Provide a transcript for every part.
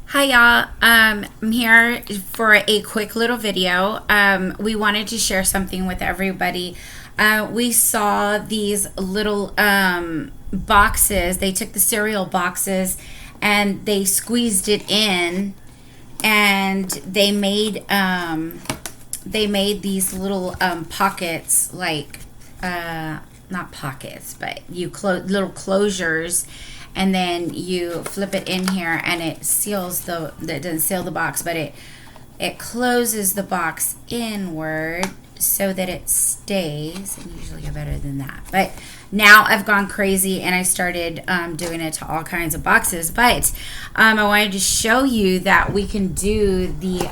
Hi y'all. I'm here for a quick little video. We wanted to share something with everybody. We saw these little boxes. They took the cereal boxes and they squeezed it in, and they made these little pockets, like not pockets, but you close little closures, and then you flip it in here and it seals that doesn't seal the box, but it closes the box inward so that it stays. And usually you're better than that, but now I've gone crazy and I started doing it to all kinds of boxes. But I wanted to show you that we can do the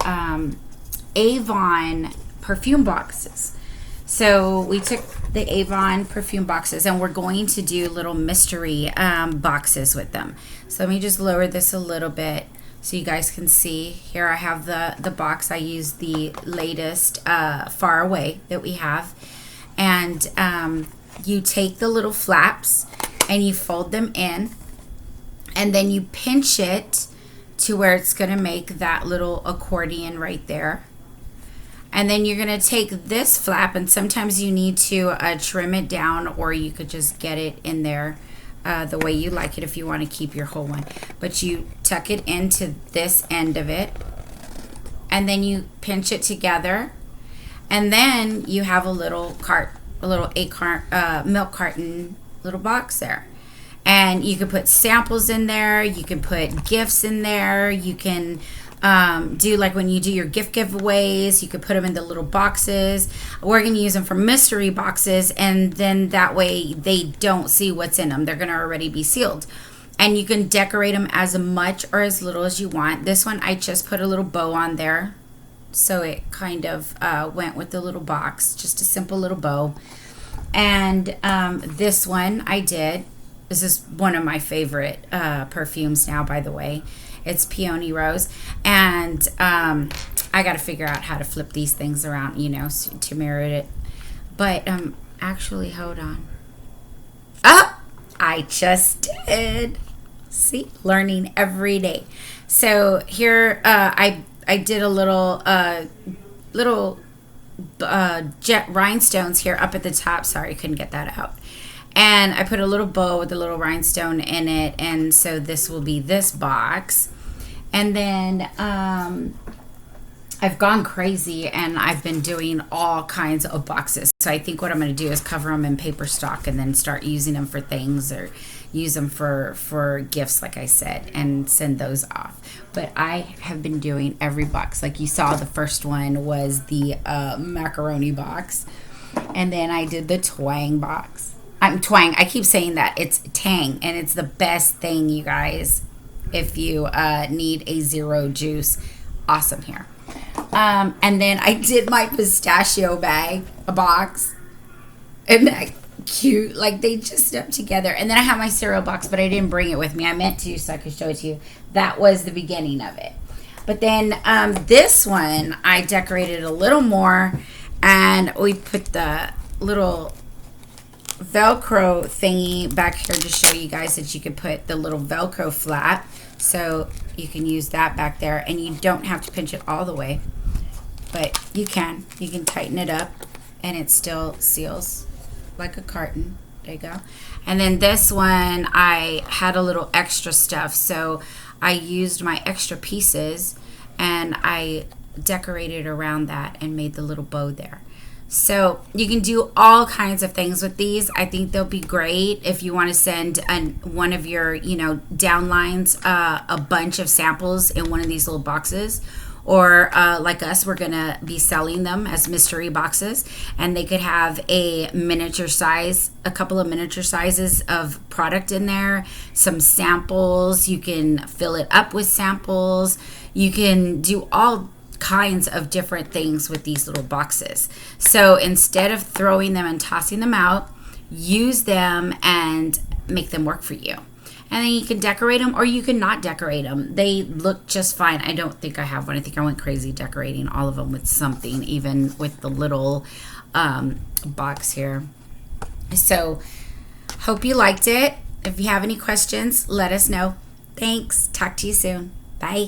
Avon perfume boxes. So we took the Avon perfume boxes and we're going to do little mystery boxes with them. So let me just lower this a little bit so you guys can see. Here I have the box. I use the latest Far Away that we have. And you take the little flaps and you fold them in, and then you pinch it to where it's going to make that little accordion right there. And then you're going to take this flap, and sometimes you need to trim it down, or you could just get it in there the way you like it if you want to keep your whole one. But you tuck it into this end of it, and then you pinch it together, and then you have a little milk carton little box there. And you can put samples in there, you can put gifts in there, you can do like when you do your gift giveaways, you could put them in the little boxes. We're going to use them for mystery boxes, and then that way they don't see what's in them. They're going to already be sealed. And you can decorate them as much or as little as you want. This one I just put a little bow on there, so it kind of went with the little box, just a simple little bow. And this one this is one of my favorite perfumes now, by the way. It's Peony Rose. And I got to figure out how to flip these things around, to mirror it. But actually, hold on. Oh, I just did. See, learning every day. So here I did a little jet rhinestones here up at the top. Sorry, couldn't get that out. And I put a little bow with a little rhinestone in it, and so this will be this box. And then I've gone crazy and I've been doing all kinds of boxes. So I think what I'm going to do is cover them in paper stock and then start using them for things, or use them for gifts, like I said, and send those off. But I have been doing every box. Like you saw, the first one was the macaroni box. And then I did the twang box. Twang. I keep saying that. It's tang, and it's the best thing, you guys, if you need a zero juice. Awesome here. And then I did my pistachio bag, a box. Isn't that cute? Like, they just stuck together. And then I have my cereal box, but I didn't bring it with me. I meant to, so I could show it to you. That was the beginning of it. But then this one, I decorated a little more, and we put the little Velcro thingy back here to show you guys that you could put the little Velcro flap, so you can use that back there, and you don't have to pinch it all the way, but you can tighten it up and it still seals like a carton. There you go. And then this one, I had a little extra stuff, so I used my extra pieces and I decorated around that and made the little bow there. So you can do all kinds of things with these. I think they'll be great if you want to send one of your, downlines a bunch of samples in one of these little boxes. Or like us, we're going to be selling them as mystery boxes. And they could have a couple of miniature sizes of product in there. Some samples. You can fill it up with samples. You can do all kinds of different things with these little boxes. So instead of throwing them and tossing them out, use them and make them work for you. And then you can decorate them, or you can not decorate them. They look just fine. I don't think I have one. I think I went crazy decorating all of them with something, even with the little box here. So hope you liked it. If you have any questions, let us know. Thanks. Talk to you soon. Bye.